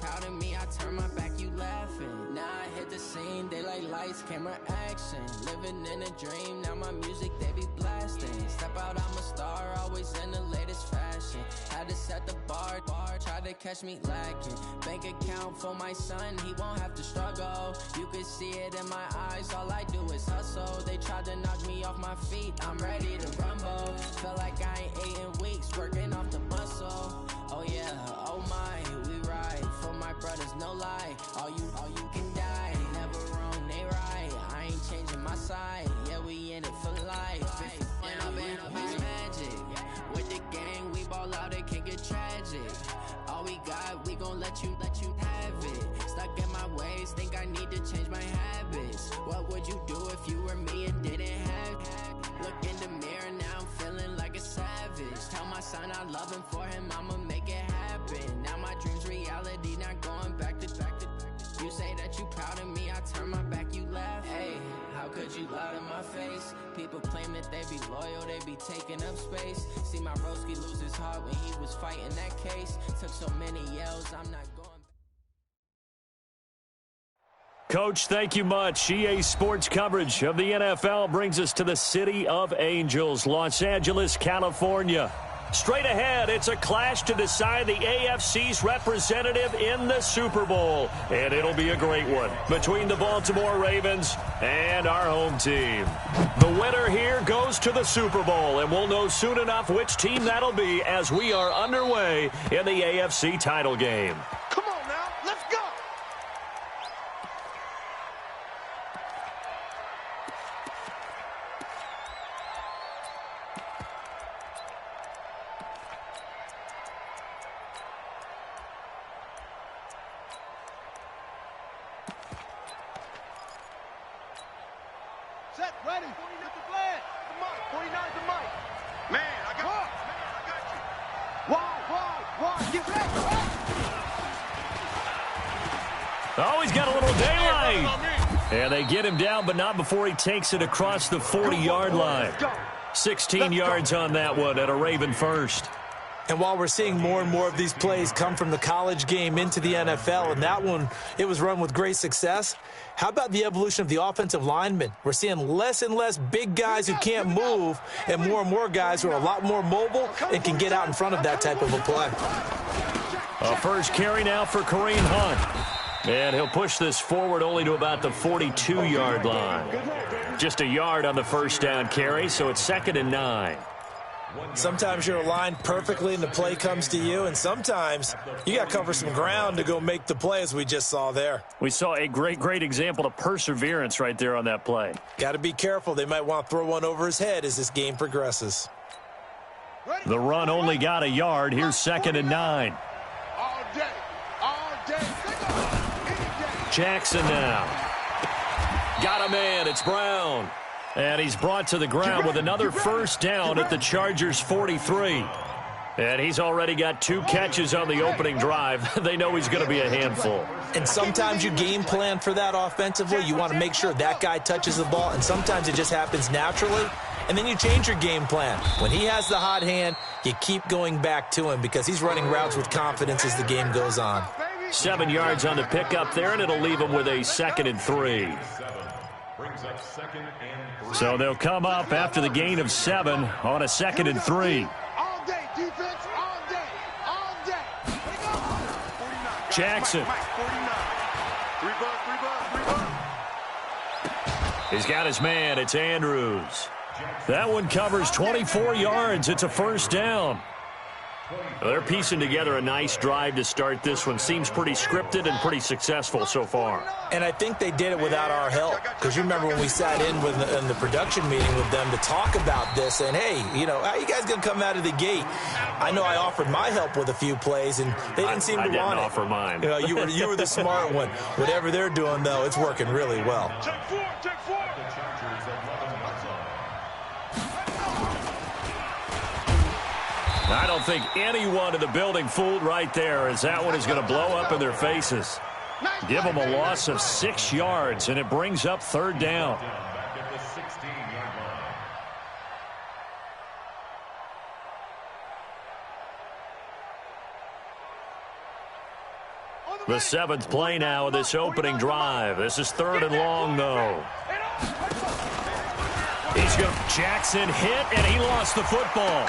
proud of me, I turn my back, you laughing. Now I hit the scene, they like lights, camera, action. Living in a dream, now my music, they be blasting. Step out, I'm a star, always in the latest fashion. Had to set the bar, try to catch me lacking. Bank account for my son, he won't have to struggle. You can see it in my eyes, all I do is hustle. They tried to knock me off my feet, I'm ready to rumble. Feel like I ain't ate in weeks, working off the muscle. Oh yeah, oh my, we ride for my brothers, no lie. All you can die, never wrong, they right. I ain't changing my side, yeah, we in it for life. And I've been magic. With the gang, we ball out, it can get tragic. All we got, we gon' let you have it. Stuck in my ways, think I need to change my habits. What would you do if you were me and didn't have it? Look in the mirror, now I'm feeling like a savage. Tell my son I love him, for him I'ma make it happen. Now my dream's reality, not going back to. You say that you proud of me, I turn my back, you laugh. Hey, how could you lie to my face? People claim that they be loyal, they be taking up space. See my broski lose his heart when he was fighting that case. Took so many yells, I'm not going. Coach, thank you much. EA Sports coverage of the NFL brings us to the City of Angels, Los Angeles, California. Straight ahead, it's a clash to decide the AFC's representative in the Super Bowl. And it'll be a great one between the Baltimore Ravens and our home team. The winner here goes to the Super Bowl, and we'll know soon enough which team that'll be as we are underway in the AFC title game. Come on now, let's go! Set, ready. 40 at the flag. The mic. 49 the mic. Man, I got you. Wide. Get ready. Oh, he's got a little daylight. And they get him down, but not before he takes it across the 40-yard line. 16 yards on that one at a Raven first. And while we're seeing more and more of these plays come from the college game into the NFL, and that one, it was run with great success, how about the evolution of the offensive linemen? We're seeing less and less big guys who can't move and more guys who are a lot more mobile and can get out in front of that type of a play. A first carry now for Kareem Hunt. And he'll push this forward only to about the 42-yard line. Just a yard on the first down carry, so it's 2nd and 9. Sometimes you're aligned perfectly and the play comes to you, and sometimes you got to cover some ground to go make the play, as we just saw there. We saw a great example of perseverance right there on that play. Got to be careful. They might want to throw one over his head as this game progresses. The run only got a yard. Here's 2nd and 9. All day. Jackson now. Got a man. It's Brown. And he's brought to the ground with another first down at the Chargers' 43. And he's already got 2 catches on the opening drive. They know he's going to be a handful. And sometimes you game plan for that offensively. You want to make sure that guy touches the ball, and sometimes it just happens naturally. And then you change your game plan. When he has the hot hand, you keep going back to him because he's running routes with confidence as the game goes on. 7 yards on the pickup there, and it'll leave him with a 2nd and 3. So they'll come up after the gain of 7 on a 2nd and 3. All day, defense, all day. Jackson. He's got his man. It's Andrews. That one covers 24 yards. It's a first down. Well, they're piecing together a nice drive to start this one. Seems pretty scripted and pretty successful so far. And I think they did it without our help. Because you remember when we sat in the production meeting with them to talk about this, and hey, how you guys going to come out of the gate? I know I offered my help with a few plays, and they didn't seem to want it. I didn't offer mine. You were the smart one. Whatever they're doing, though, it's working really well. Take four. I don't think anyone in the building fooled right there, as that one is going to blow up in their faces. Give them a loss of 6 yards, and it brings up 3rd down. The 7th play now of this opening drive. This is 3rd and long, though. Jackson hit, and he lost the football.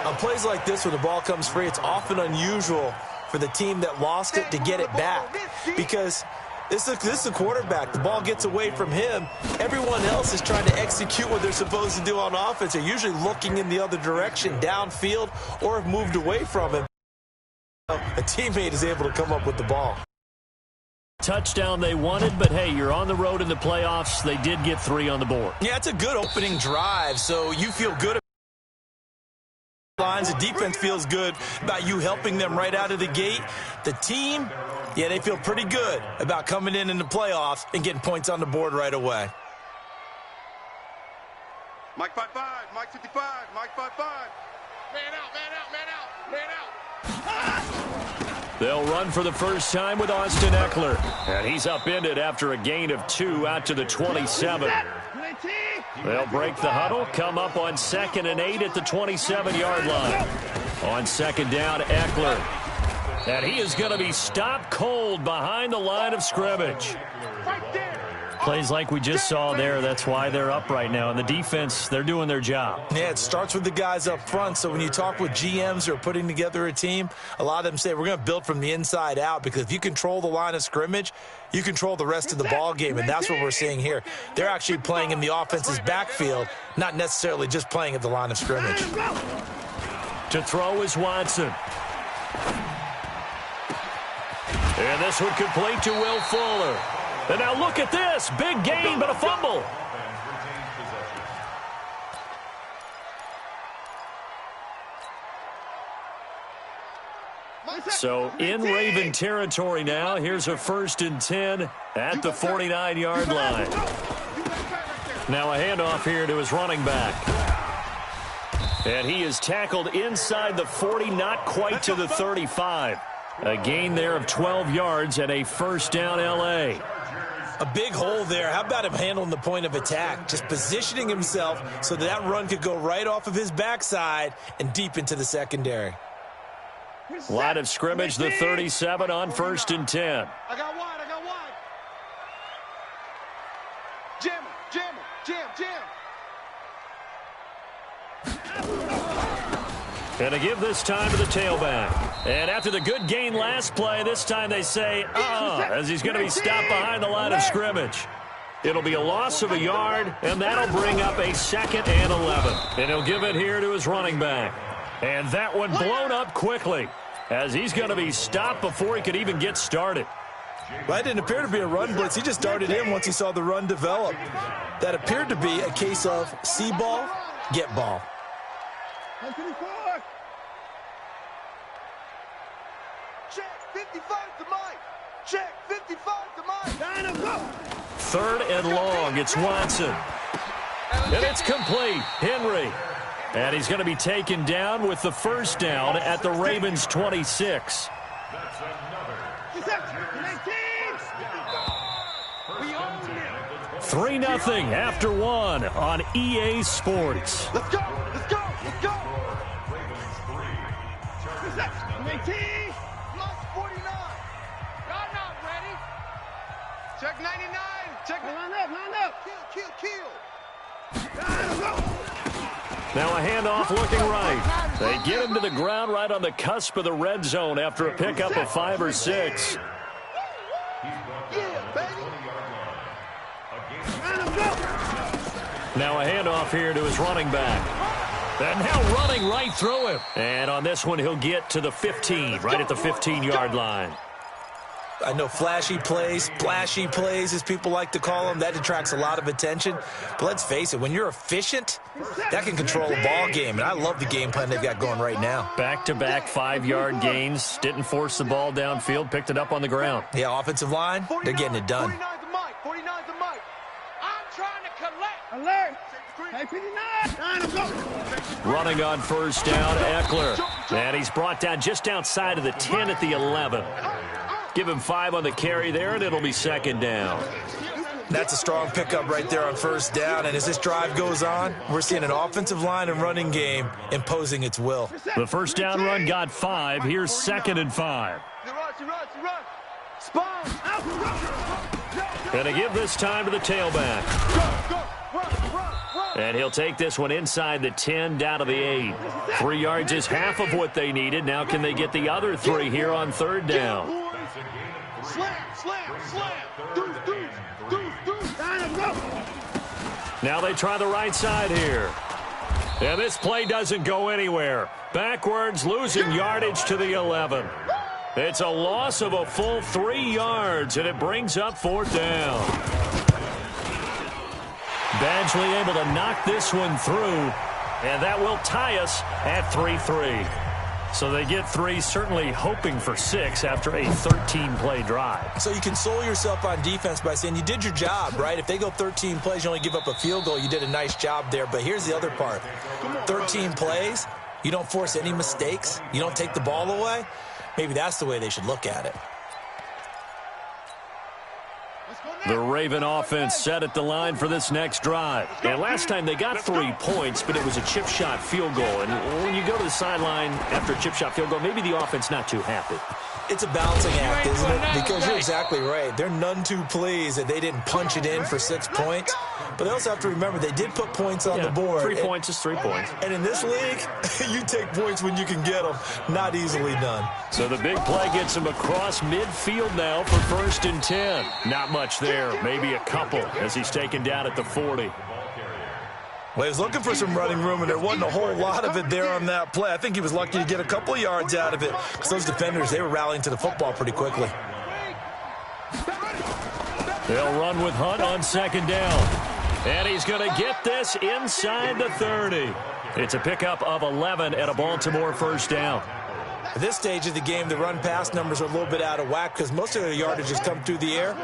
On plays like this, when the ball comes free, it's often unusual for the team that lost it to get it back, because this is the quarterback. The ball gets away from him. Everyone else is trying to execute what they're supposed to do on offense. They're usually looking in the other direction, downfield, or have moved away from him. A teammate is able to come up with the ball. Touchdown they wanted, but hey, you're on the road in the playoffs. They did get 3 on the board. Yeah, it's a good opening drive, so you feel good. The defense feels good about you helping them right out of the gate. The team, yeah, they feel pretty good about coming in the playoffs and getting points on the board right away. Mike 5-5, Mike 55, Mike 5-5. Man out, man out, man out, man out. They'll run for the first time with Austin Eckler. And he's upended after a gain of 2 out to the 27. They'll break the huddle, come up on 2nd and 8 at the 27-yard line. On 2nd down, Eckler. And he is going to be stopped cold behind the line of scrimmage. Plays like we just saw there, that's why they're up right now. And the defense, they're doing their job. Yeah, it starts with the guys up front. So when you talk with GMs who are putting together a team, a lot of them say we're going to build from the inside out, because if you control the line of scrimmage, you control the rest of the ball game, and that's what we're seeing here. They're actually playing in the offense's backfield, not necessarily just playing at the line of scrimmage. To throw is Watson. And this one complete to Will Fuller. And now look at this. Big gain, but a fumble. So in Raven territory now. Here's a 1st and 10 at the 49-yard line. Now a handoff here to his running back. And he is tackled inside the 40, not quite to the 35. A gain there of 12 yards and a 1st down L.A. A big hole there. How about him handling the point of attack? Just positioning himself so that run could go right off of his backside and deep into the secondary. Line of scrimmage, the 37 on 1st and 10. I got wide, I got wide. Jam him, jam him, jam, jam. And to give this time to the tailback. And after the good gain last play, this time they say, as he's going to be stopped behind the line of scrimmage. It'll be a loss of a yard, and that'll bring up a 2nd and 11. And he'll give it here to his running back. And that one blown up quickly, as he's going to be stopped before he could even get started. Well, that didn't appear to be a run blitz. He just darted in once he saw the run develop. That appeared to be a case of see ball, get ball. Check 55 to Mike. Check 55 to Mike. 3rd and long. It's Watson. And it's complete. Henry. And he's going to be taken down with the 1st down at the Ravens' 26. That's another. 3-0 after 1 on EA Sports. Let's go, let's go, let's go. Plus 49. Y'all not ready. Check 99. Check line up. Kill. Now a handoff looking right. They get him to the ground right on the cusp of the red zone after a pickup of 5 or 6. Now a handoff here to his running back. And now running right through him. And on this one, he'll get to the 15, right at the 15-yard line. I know flashy plays, splashy plays, as people like to call them, that attracts a lot of attention. But let's face it, when you're efficient, that can control a ball game. And I love the game plan they've got going right now. Back-to-back 5-yard gains. Didn't force the ball downfield, picked it up on the ground. Yeah, offensive line, they're getting it done. 49 to Mike. 49 to Mike. I'm trying to collect. Alert. Hey, 59. Running on 1st down, Eckler. And he's brought down just outside of the 10 at the 11. Give him 5 on the carry there, and it'll be 2nd down. That's a strong pickup right there on 1st down. And as this drive goes on, we're seeing an offensive line and running game imposing its will. The 1st down run got 5. Here's 2nd and 5. run. Spawn. Gonna give this time to the tailback. Go. Run. And he'll take this one inside the 10, down to the 8. 3 yards is half of what they needed. Now can they get the other 3 here on third down? Slam. Deuce. Now they try the right side here. And this play doesn't go anywhere. Backwards, losing yardage to the 11. It's a loss of a full 3 yards, and it brings up fourth down. Badgley able to knock this one through, and that will tie us at 3-3. So they get 3, certainly hoping for 6 after a 13-play drive. So you console yourself on defense by saying you did your job, right? If they go 13 plays, you only give up a field goal, you did a nice job there. But here's the other part. 13 plays, you don't force any mistakes, you don't take the ball away. Maybe that's the way they should look at it. The Raven offense set at the line for this next drive. And last time they got 3 points, but it was a chip shot field goal. And when you go to the sideline after a chip shot field goal, maybe the offense not too happy. It's a balancing act, isn't it? Because you're exactly right. They're none too pleased that they didn't punch it in for 6 points. But they also have to remember they did put points on the board. 3 points is 3 points. And in this league, you take points when you can get them. Not easily done. So the big play gets him across midfield now for 1st and 10. Not much there. Maybe a couple as he's taken down at the 40. Well, he was looking for some running room, and there wasn't a whole lot of it there on that play. I think he was lucky to get a couple of yards out of it because those defenders, they were rallying to the football pretty quickly. They'll run with Hunt on 2nd down. And he's going to get this inside the 30. It's a pickup of 11 at a Baltimore 1st down. At this stage of the game, the run-pass numbers are a little bit out of whack because most of their yardage has come through the air.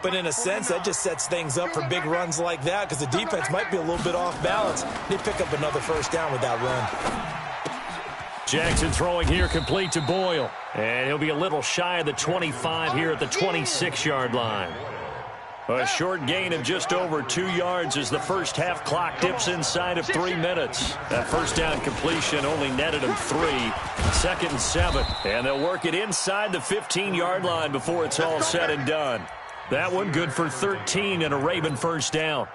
But in a sense, that just sets things up for big runs like that because the defense might be a little bit off balance. They pick up another 1st down with that run. Jackson throwing here complete to Boyle. And he'll be a little shy of the 25 here at the 26-yard line. A short gain of just over 2 yards as the first half clock dips inside of 3 minutes. That 1st down completion only netted him 3. 2nd and 7. And they'll work it inside the 15-yard line before it's all said and done. That one good for 13 and a Raven 1st down.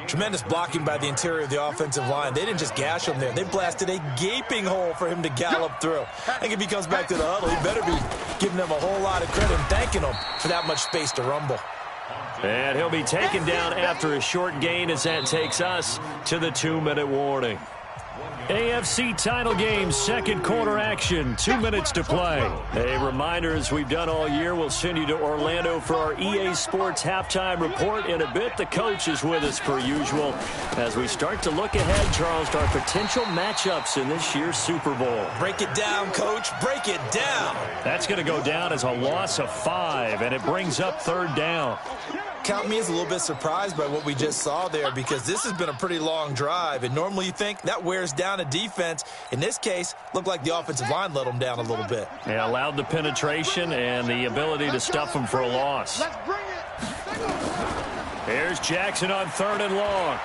Tremendous blocking by the interior of the offensive line. They didn't just gash him there. They blasted a gaping hole for him to gallop through. I think if he comes back to the huddle, he better be giving them a whole lot of credit and thanking them for that much space to rumble. And he'll be taken down after a short gain as that takes us to the 2-minute warning. AFC title game, 2nd quarter action, 2 minutes to play. A reminder, as we've done all year, we'll send you to Orlando for our EA Sports halftime report in a bit. The coach is with us per usual as we start to look ahead, Charles, to our potential matchups in this year's Super Bowl. Break it down, Coach. Break it down. That's going to go down as a loss of 5, and it brings up 3rd down. Count me as a little bit surprised by what we just saw there because this has been a pretty long drive, and normally you think that wears down a defense. In this case, looked like the offensive line let them down a little bit. Yeah, allowed the penetration and the ability to stuff them for a loss. Here's Jackson on 3rd and long.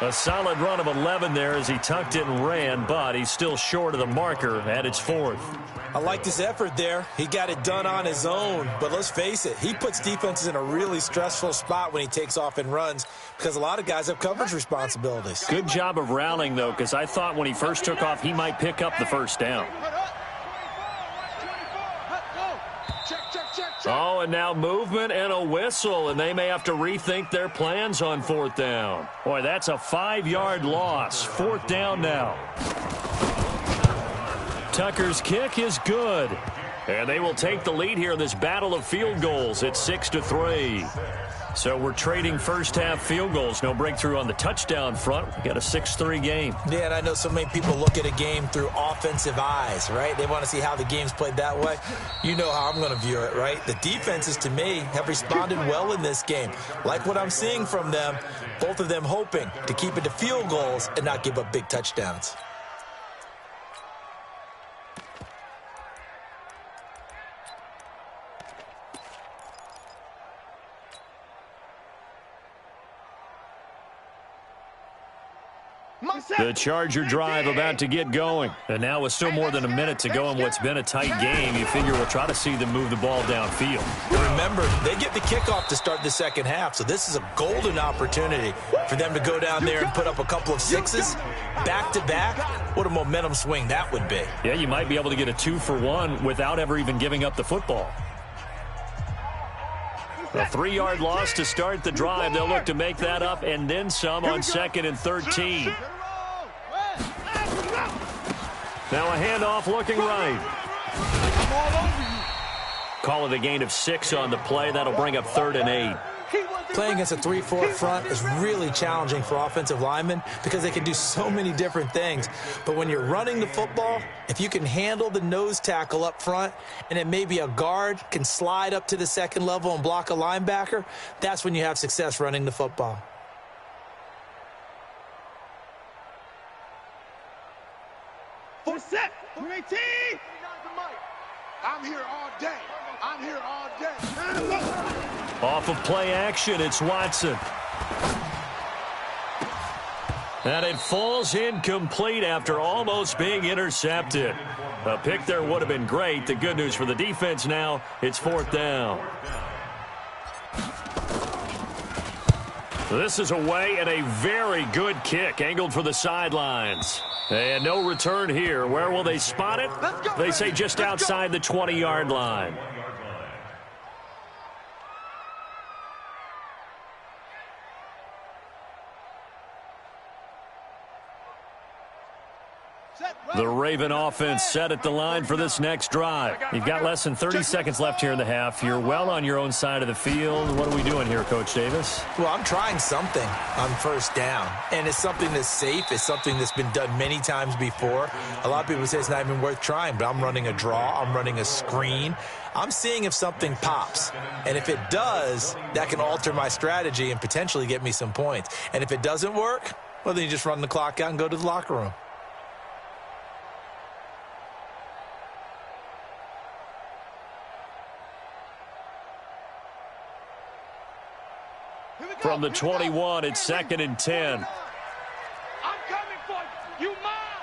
A solid run of 11 there as he tucked it and ran, but he's still short of the marker at its 4th. I like this effort there. He got it done on his own, but let's face it, he puts defenses in a really stressful spot when he takes off and runs because a lot of guys have coverage responsibilities. Good job of rallying, though, because I thought when he first took off, he might pick up the 1st down. Oh, and now movement and a whistle, and they may have to rethink their plans on 4th down. Boy, that's a 5-yard loss. 4th down now. Tucker's kick is good. And they will take the lead here in this battle of field goals at 6-3. So we're trading first half field goals. No breakthrough on the touchdown front. We got a 6-3 game. Yeah, and I know so many people look at a game through offensive eyes, right? They want to see how the game's played that way. You know how I'm going to view it, right? The defenses, to me, have responded well in this game. Like what I'm seeing from them, both of them hoping to keep it to field goals and not give up big touchdowns. The Charger drive about to get going. And now with still more than a minute to go in what's been a tight game, you figure we'll try to see them move the ball downfield. Remember, they get the kickoff to start the second half, so this is a golden opportunity for them to go down there and put up a couple of sixes back-to-back. What a momentum swing that would be. Yeah, you might be able to get a 2-for-1 without ever even giving up the football. A 3-yard loss to start the drive. They'll look to make that up and then some on 2nd and 13. Now a handoff looking right. Call it a gain of 6 on the play. That'll bring up 3rd and 8. Playing against a 3-4 front is really challenging for offensive linemen because they can do so many different things. But when you're running the football, if you can handle the nose tackle up front and then maybe a guard can slide up to the second level and block a linebacker, that's when you have success running the football. For set. 18. I'm here all day. I'm here all day. Off of play action, it's Watson. And it falls incomplete after almost being intercepted. A pick there would have been great. The good news for the defense now, it's 4th down. This is away and a very good kick, angled for the sidelines. And no return here. Where will they spot it? They say just outside the 20-yard line. The Raven offense set at the line for this next drive. You've got less than 30 seconds left here in the half. You're well on your own side of the field. What are we doing here, Coach Davis? Well, I'm trying something on 1st down, and it's something that's safe. It's something that's been done many times before. A lot of people say it's not even worth trying, but I'm running a draw. I'm running a screen. I'm seeing if something pops, and if it does, that can alter my strategy and potentially get me some points. And if it doesn't work, well, then you just run the clock out and go to the locker room. From the 21, it's 2nd and 10. I'm coming for you. You mine.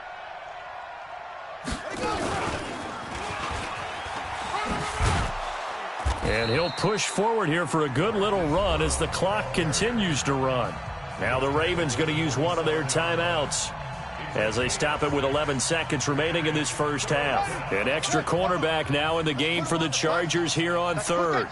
And he'll push forward here for a good little run as the clock continues to run. Now the Ravens going to use one of their timeouts as they stop it with 11 seconds remaining in this first half. An extra cornerback now in the game for the Chargers here on 3rd.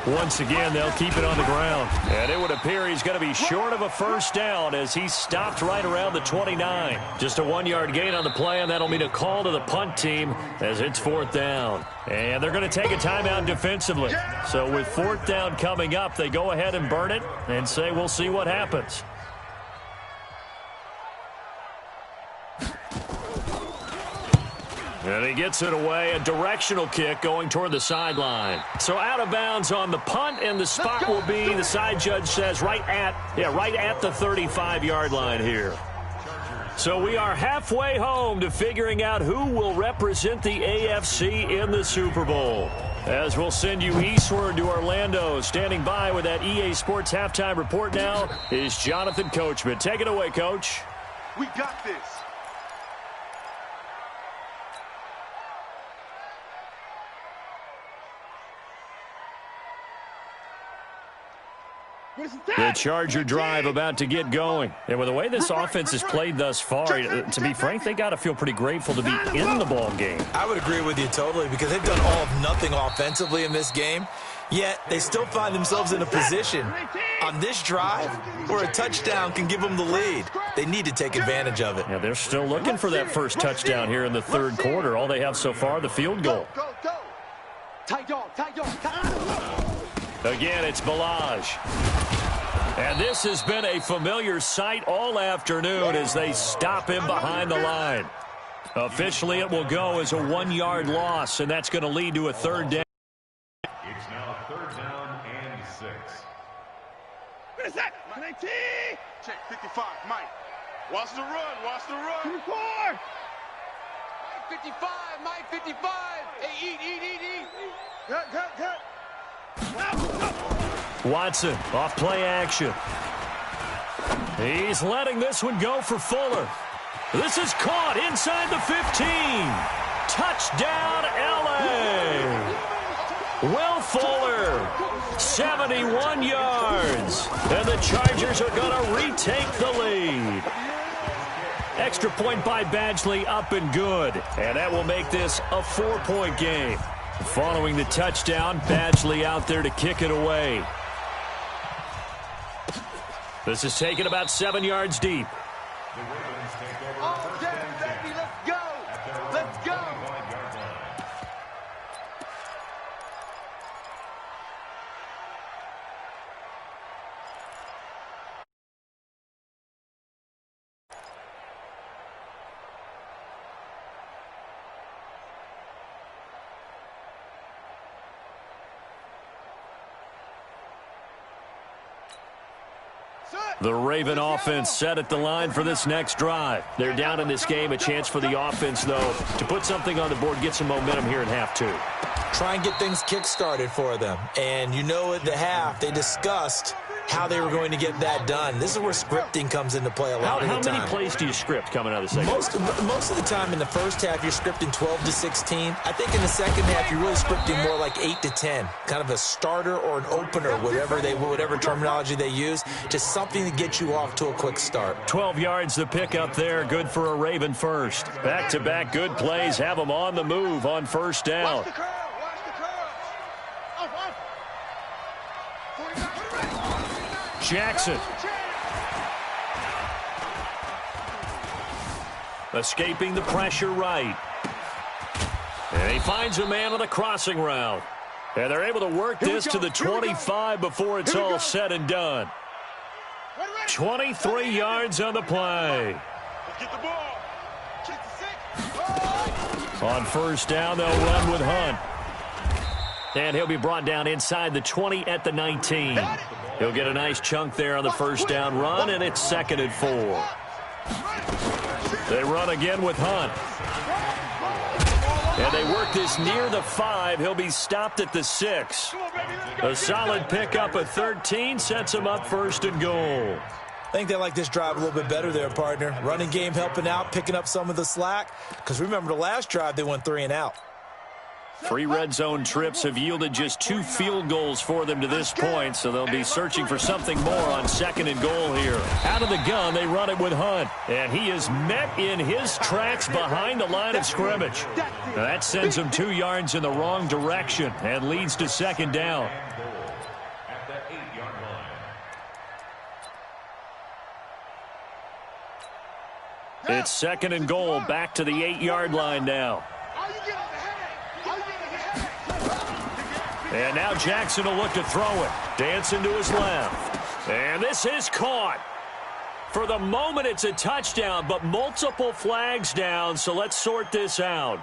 Once again, they'll keep it on the ground. And it would appear he's going to be short of a 1st down as he's stopped right around the 29. Just a 1-yard gain on the play, and that'll mean a call to the punt team as it's 4th down. And they're going to take a timeout defensively. So with 4th down coming up, they go ahead and burn it and say we'll see what happens. And he gets it away, a directional kick going toward the sideline. So out of bounds on the punt, and the spot will be, the side judge says, right at the 35-yard line here. So we are halfway home to figuring out who will represent the AFC in the Super Bowl. As we'll send you eastward to Orlando. Standing by with that EA Sports halftime report now is Jonathan Coachman. Take it away, Coach. We got this. The Charger drive about to get going. And with the way this offense has played thus far, to be frank, they got to feel pretty grateful to be in the ball game. I would agree with you totally because they've done all of nothing offensively in this game, yet they still find themselves in a position on this drive where a touchdown can give them the lead. They need to take advantage of it. Yeah, they're still looking for that first touchdown here in the 3rd quarter. All they have so far, the field goal. Go, go. Tight dog. Again, it's Balaj. And this has been a familiar sight all afternoon as they stop him behind the line. Officially, it will go as a 1-yard loss, and that's going to lead to a 3rd down. It's now 3rd down and 6. Where's that? 19. Check 55, Mike. Watch the run. Watch the run. 24. 55, Mike 55. Hey, eat. Cut. Watson off play action. He's letting this one go for Fuller. This is caught inside the 15. Touchdown, L.A. Will Fuller, 71 yards. And the Chargers are going to retake the lead. Extra point by Badgley, up and good. And that will make this a 4-point game. Following the touchdown, Badgley out there to kick it away. This is taken about 7 yards deep. All day, baby, let's go. Let's go. The Raven offense set at the line for this next drive. They're down in this game. A chance for the offense, though, to put something on the board, get some momentum here in half two. Try and get things kick-started for them. And you know at the half, they discussed how they were going to get that done. This is where scripting comes into play a lot of the time. How many plays do you script coming out of the second? Most of the time in the first half, you're scripting 12 to 16. I think in the second half, you're really scripting more like 8 to 10. Kind of a starter or an opener, whatever terminology they use. Just something to get you off to a quick start. 12 yards the pick up there. Good for a Raven first. Back-to-back good plays. Have them on the move on first down. Jackson. Escaping the pressure right. And he finds a man on the crossing route. And they're able to work this to the 25 before it's all said and done. 23 yards on the play. Get the ball. On first down, they'll run with Hunt. And he'll be brought down inside the 20 at the 19. He'll get a nice chunk there on the first down run, and it's 2nd and 4. They run again with Hunt. And they work this near the 5. He'll be stopped at the 6. A solid pickup of 13 sets him up 1st and goal. I think they like this drive a little bit better there, partner. Running game helping out, picking up some of the slack. Because remember, the last drive, they went 3 and out. 3 red zone trips have yielded just 2 field goals for them to this point, so they'll be searching for something more on 2nd and goal here. Out of the gun, they run it with Hunt, and he is met in his tracks behind the line of scrimmage. Now that sends him 2 yards in the wrong direction and leads to 2nd down. At the 8-yard line. It's 2nd and goal, back to the 8-yard line now. And now Jackson will look to throw it. Dancing to his left. And this is caught. For the moment, it's a touchdown, but multiple flags down, so let's sort this out.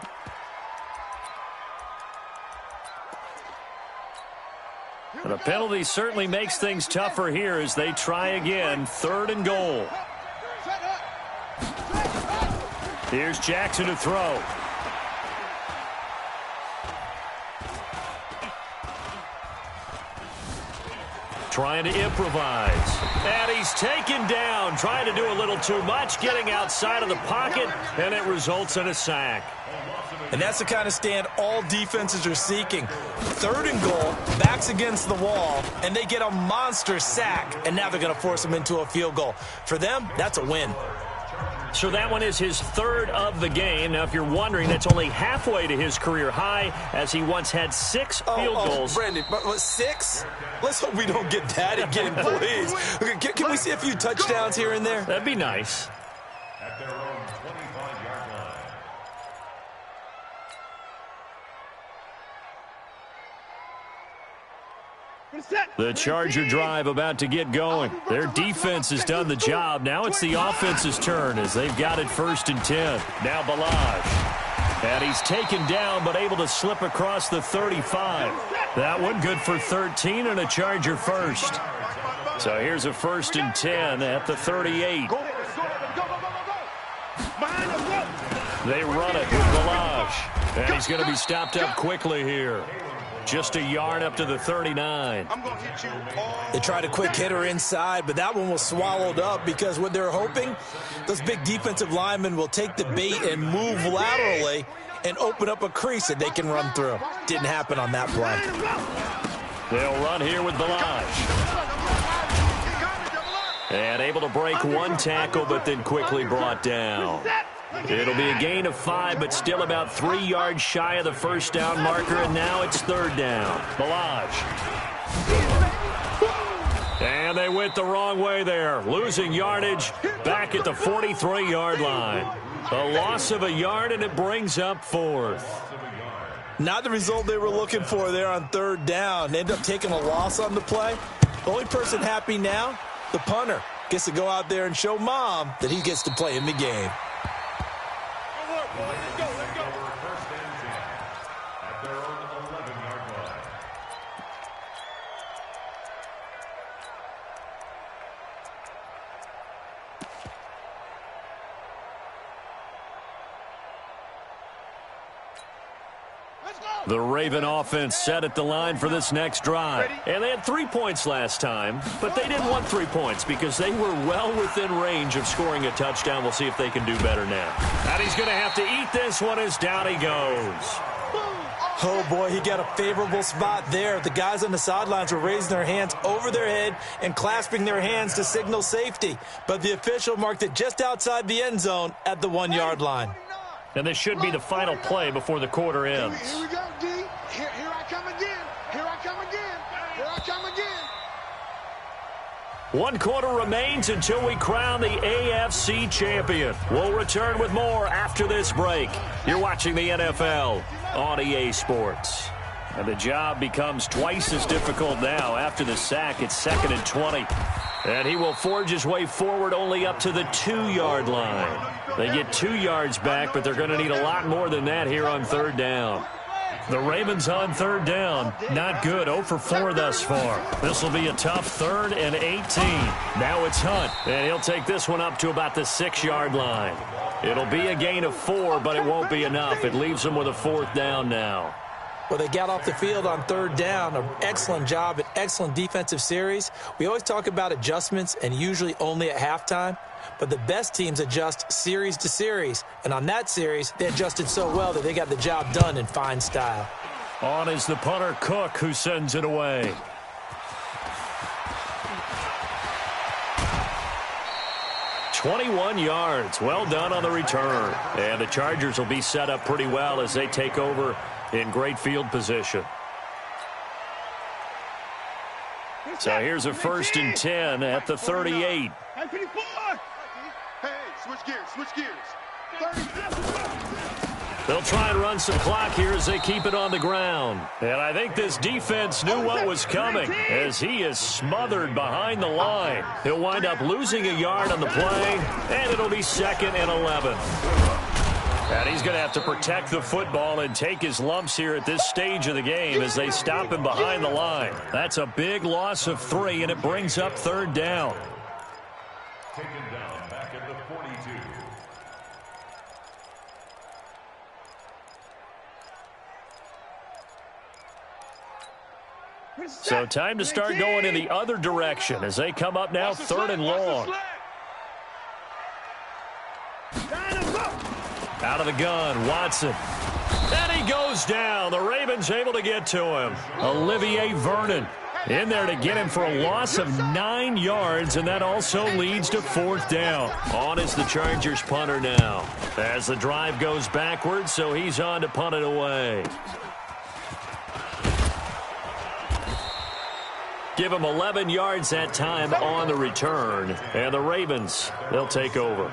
And the penalty certainly makes things tougher here as they try again. 3rd and goal. Here's Jackson to throw. Trying to improvise. And he's taken down, trying to do a little too much, getting outside of the pocket, and it results in a sack. And that's the kind of stand all defenses are seeking. 3rd and goal, backs against the wall, and they get a monster sack, and now they're going to force him into a field goal. For them, that's a win. So that one is his 3rd of the game. Now, if you're wondering, that's only halfway to his career high, as he once had 6 field goals. Brandon, but 6? Let's hope we don't get that again, please. Can we see a few touchdowns here and there? That'd be nice. At their own 25-yard line. The Charger drive about to get going. Their defense has done the job. Now it's the offense's turn as they've got it 1st and 10. Now Balaj. And he's taken down but able to slip across the 35. That one good for 13 and a Charger first. So here's a 1st and 10 at the 38. They run it with Balaj. And he's going to be stopped up quickly here. Just a yard up to the 39. I'm going to hit you all. They tried a quick hitter inside, but that one was swallowed up because what they're hoping, those big defensive linemen will take the bait and move laterally and open up a crease that they can run through. Didn't happen on that play. They'll run here with Balaj. And able to break one tackle, but then quickly brought down. It'll be a gain of 5, but still about 3 yards shy of the first down marker, and now it's third down. Balaj. And they went the wrong way there, losing yardage back at the 43-yard line. A loss of a yard, and it brings up fourth. Not the result they were looking for there on third down. They ended up taking a loss on the play. The only person happy now, the punter, gets to go out there and show Mom that he gets to play in the game. The Raven offense set at the line for this next drive. And they had 3 points last time, but they didn't want 3 points because they were well within range of scoring a touchdown. We'll see if they can do better now. And he's going to have to eat this one as down he goes. Oh, boy, he got a favorable spot there. The guys on the sidelines were raising their hands over their head and clasping their hands to signal safety. But the official marked it just outside the end zone at the 1-yard line. And this should be the final play before the quarter ends. Here we go, D. Here I come again. Here I come again. Here I come again. 1 quarter remains until we crown the AFC champion. We'll return with more after this break. You're watching the NFL on EA Sports. And the job becomes twice as difficult now. After the sack, it's 2nd and 20. And he will forge his way forward only up to the 2-yard line. They get 2 yards back, but they're going to need a lot more than that here on third down. The Ravens on third down. Not good. 0 for 4 thus far. This will be a tough 3rd and 18. Now it's Hunt, and he'll take this one up to about the 6-yard line. It'll be a gain of 4, but it won't be enough. It leaves them with a 4th down now. Well, they got off the field on third down. An excellent job, an excellent defensive series. We always talk about adjustments and usually only at halftime. But the best teams adjust series to series. And on that series, they adjusted so well that they got the job done in fine style. On is the punter, Cook, who sends it away. "21 yards. Well done on the return. And the Chargers will be set up pretty well as they take over in great field position. So here's a 1st and 10 at the 38. Hey, switch gears. They'll try and run some clock here as they keep it on the ground. And I think this defense knew what was coming as he is smothered behind the line. He'll wind up losing a yard on the play, and it'll be 2nd and 11. And he's going to have to protect the football and take his lumps here at this stage of the game as they stop him behind the line. That's a big loss of 3, and it brings up third down. Taken down back at the 42. So time to start going in the other direction as they come up now 3rd and long. Out of the gun, Watson. And he goes down. The Ravens able to get to him. Olivier Vernon in there to get him for a loss of 9 yards, and that also leads to 4th down. On is the Chargers punter now as the drive goes backwards, so he's on to punt it away. Give him 11 yards that time on the return, and the Ravens, they'll take over.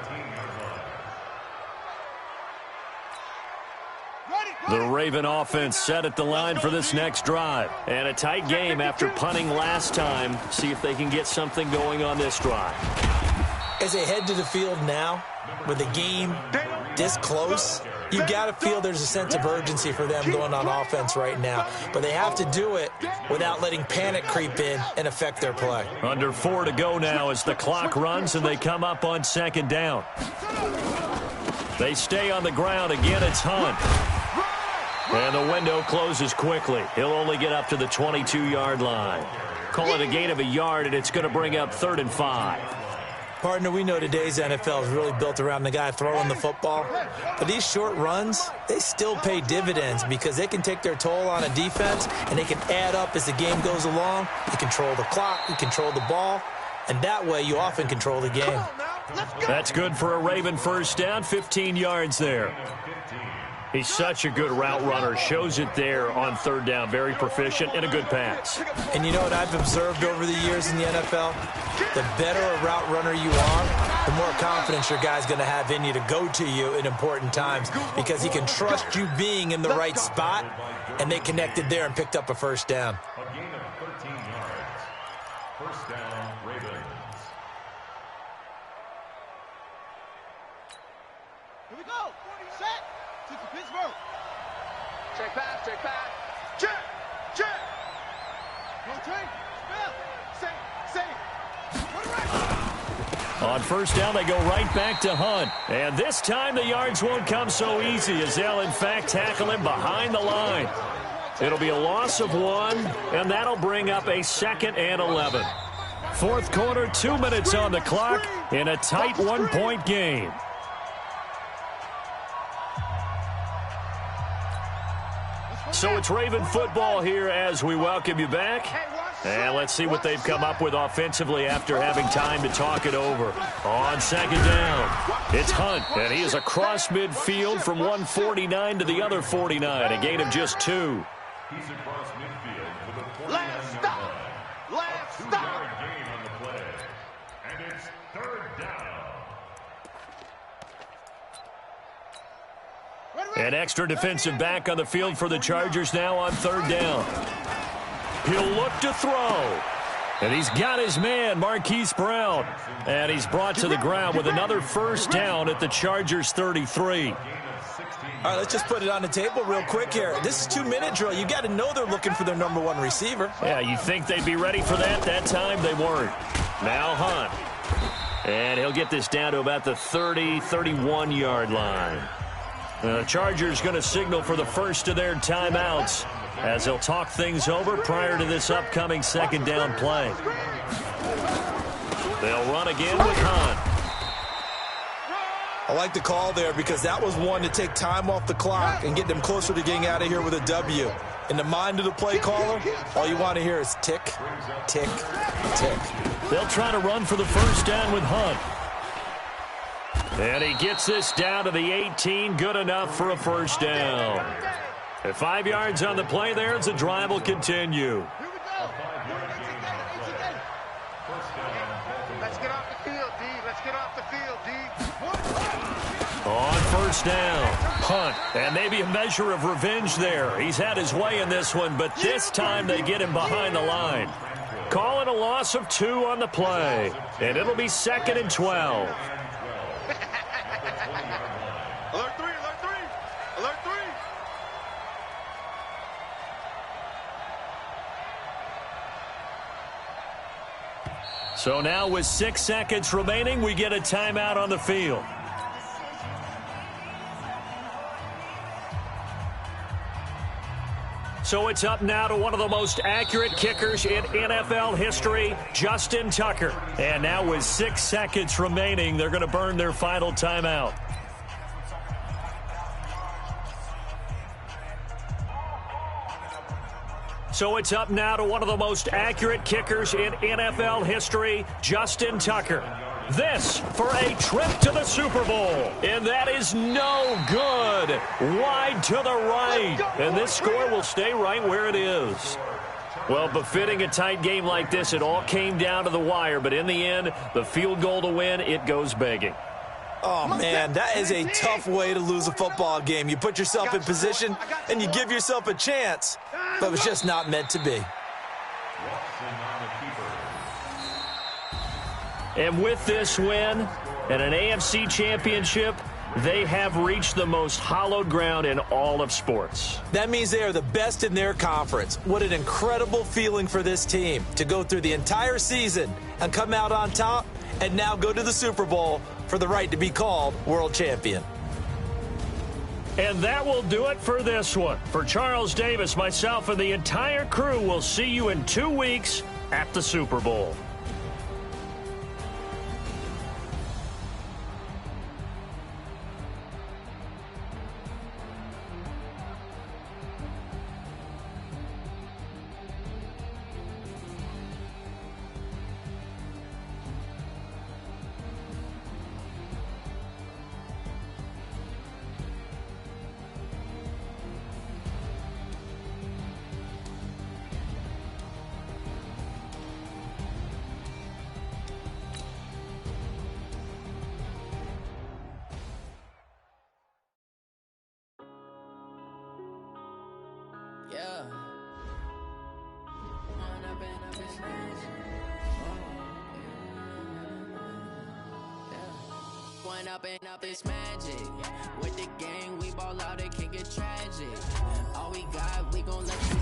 The Raven offense set at the line for this next drive. And a tight game after punting last time. See if they can get something going on this drive. As they head to the field now, with the game this close, you got to feel there's a sense of urgency for them going on offense right now. But they have to do it without letting panic creep in and affect their play. Under 4 to go now as the clock runs and they come up on 2nd down. They stay on the ground. Again, it's Hunt. And the window closes quickly. He'll only get up to the 22-yard line. Call it a gain of a yard, and it's going to bring up 3rd and 5. Partner, we know today's NFL is really built around the guy throwing the football. But these short runs, they still pay dividends because they can take their toll on a defense, and they can add up as the game goes along. You control the clock, you control the ball, and that way you often control the game. That's good for a Raven first down, 15 yards there. He's such a good route runner. Shows it there on 3rd down. Very proficient and a good pass. And you know what I've observed over the years in the NFL? The better a route runner you are, the more confidence your guy's going to have in you to go to you in important times because he can trust you being in the right spot, and they connected there and picked up a first down. A gain of 13 yards. First down, Ravens. Here we go. Set. To Pittsburgh. Check pass, check pass. Check. Check. Go train. Spell. Say. On first down, they go right back to Hunt. And this time, the yards won't come so easy as they'll, in fact, tackle him behind the line. It'll be a loss of 1, and that'll bring up a 2nd and 11. Fourth quarter, 2 minutes on the clock in a tight 1-point game. So it's Raven football here as we welcome you back. And let's see what they've come up with offensively after having time to talk it over. On 2nd down, it's Hunt, and he is across midfield from 149 to the other 49, a gain of just 2. He's across midfield with a 49-yard Last stop. line. Last stop. 2-yard gain on the play. And it's 3rd down. An extra defensive back on the field for the Chargers now on 3rd down. He'll look to throw. And he's got his man, Marquise Brown. And he's brought to the ground with another first down at the Chargers' 33. All right, let's just put it on the table real quick here. This is 2-minute drill. You got to know they're looking for their number 1 receiver. Yeah, you think they'd be ready for that? That time they weren't. Now Hunt. And he'll get this down to about the 30, 31-yard line. The Chargers going to signal for the first of their timeouts as they'll talk things over prior to this upcoming 2nd down play. They'll run again with Hunt. I like the call there because that was one to take time off the clock and get them closer to getting out of here with a W. In the mind of the play caller, all you want to hear is tick, tick, tick. They'll try to run for the first down with Hunt. And he gets this down to the 18, good enough for a first down. At 5 yards on the play there, as the drive will continue. Let's get off the field, D. Let's get off the field, D. On first down, Hunt, and maybe a measure of revenge there. He's had his way in this one, but this time they get him behind the line. Call it a loss of 2 on the play, and it'll be 2nd and 12. Alert 3, alert 3, alert 3. So now with 6 seconds remaining, we get a timeout on the field. So it's up now to one of the most accurate kickers in NFL history, Justin Tucker. And now with 6 seconds remaining, they're going to burn their final timeout. So it's up now to one of the most accurate kickers in NFL history, Justin Tucker. This for a trip to the Super Bowl. And that is no good. Wide to the right. And this score will stay right where it is. Well, befitting a tight game like this, it all came down to the wire. But in the end, the field goal to win, it goes begging. Oh, man, that is a tough way to lose a football game. You put yourself in position, and you give yourself a chance, but it was just not meant to be. And with this win and an AFC championship, they have reached the most hallowed ground in all of sports. That means they are the best in their conference. What an incredible feeling for this team to go through the entire season and come out on top and now go to the Super Bowl for the right to be called world champion. And that will do it for this one. For Charles Davis, myself, and the entire crew, we'll see you in 2 weeks at the Super Bowl. Yeah. One up and up is magic. With the gang, we ball out, it can get tragic. All we got, we gon' let you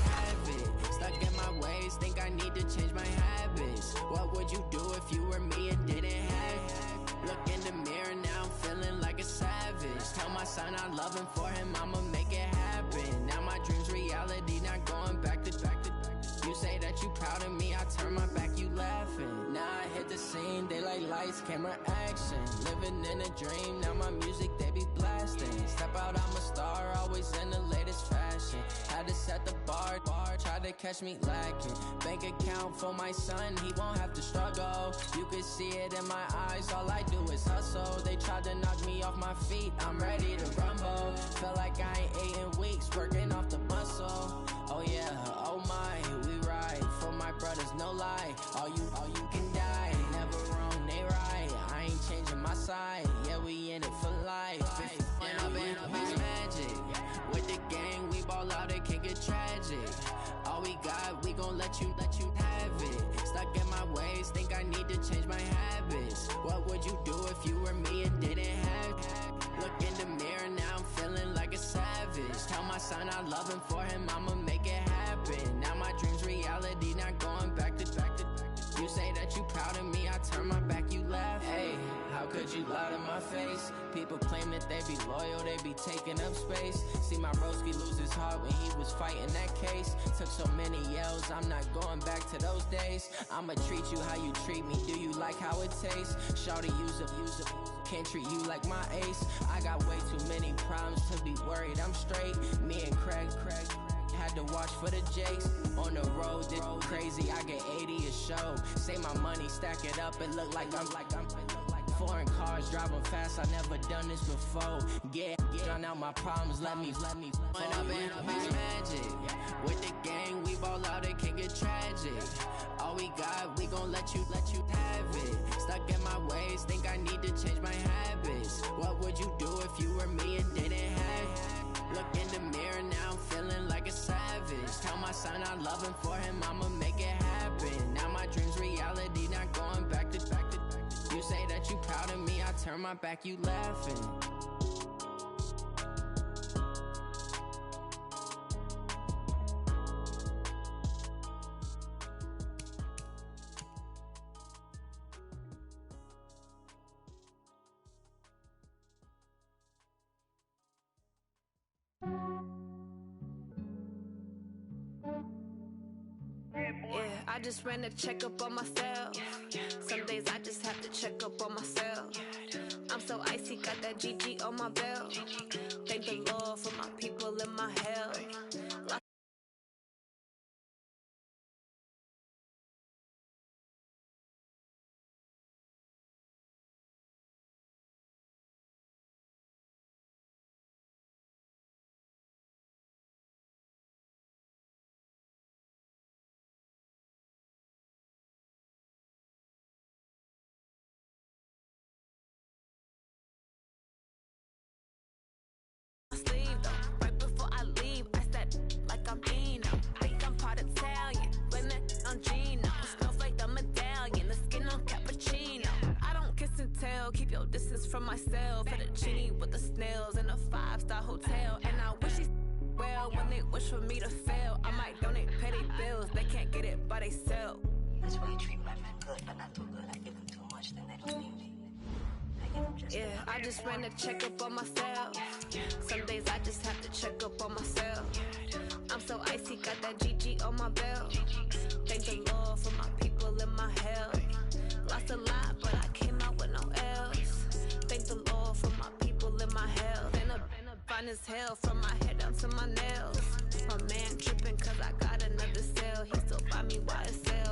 have it. Stuck in my ways, think I need to change my habits. What would you do if you were me and didn't have it? Look in the mirror, now I'm feeling like a savage. Tell my son I love him, for him I'ma make it happen. Now my dream's reality, not going back to. You say that you proud of me, I turn my back, you laughing. Now I hit the scene, daylight lights, camera action. Living in a dream, now my music, they be blasting. Step out, I'm a star, always in the latest fashion. Had to set the bar, try to catch me lacking. Bank account for my son, he won't have to struggle. You can see it in my eyes, all I do is hustle. They tried to knock me off my feet, I'm ready to rumble. Felt like I ain't ate in weeks, working off the muscle. Oh yeah, oh my, we ride for my brothers, no lie. All you can die, never wrong, they right. I ain't changing my side, yeah, we in it for life. If up is magic. With the gang, we ball out, it can get tragic. All we got, we gon' let you have it. Stuck in my ways, think I need to change my habits. What would you do if you were me and didn't have it? Look in the mirror, now I'm feeling like a savage. Tell my son I love him, for him I'ma make it happen. Now my dream's reality, not going back to. You say that you proud of me, I turn my back, you laugh. Hey, how could you lie to my face? People claim that they be loyal, they be taking up space. See my broski lose his heart when he was fighting that case. Took so many yells, I'm not going back to those days. I'ma treat you how you treat me, do you like how it tastes? Shawty, use it, can't treat you like my ace. I got way too many problems to be worried, I'm straight. Me and Craig had to watch for the Jakes. On the road, this crazy, I get 80 a show. Say my money, stack it up, it look like I'm foreign cars, driving fast, I never done this before. Get drown out my problems, let me One up is magic. With the gang, we ball out, it can get tragic. All we got, we gon' let you have it. Stuck in my ways, think I need to change my habits. What would you do if you were me and didn't have it? Look in the mirror, now I'm feeling like a savage. Tell my son I love him, for him I'ma make it happen. Now my dream's reality, not going back to. You say that you proud of me, I turn my back, you laughing. Yeah, I just ran a checkup on myself. Some days I just have to check up on myself. I'm so icy, got that GG on my belt. Thank the Lord for my people in my health. Right before I leave, I said like I'm Dino. Think I'm part Italian, blame that on Gino. Smells like the medallion, the skin on cappuccino. I don't kiss and tell, keep your distance from myself. Fettuccine with the snails in a 5-star hotel. And I wish he's well when they wish for me to fail. I might donate petty bills, they can't get it by themselves. That's why you treat my men good, but not too good. I give them too much, then they don't need me. I Yeah, I just ran a checkup on myself. Some days I just have to check up on myself. I'm so icy, got that GG on my belt. Thank the Lord for my people and my health. Lost a lot, but I came out with no else. Thank the Lord for my people and my health. Been a fine as hell from my head down to my nails. My man tripping cause I got another cell. He still buy me YSL.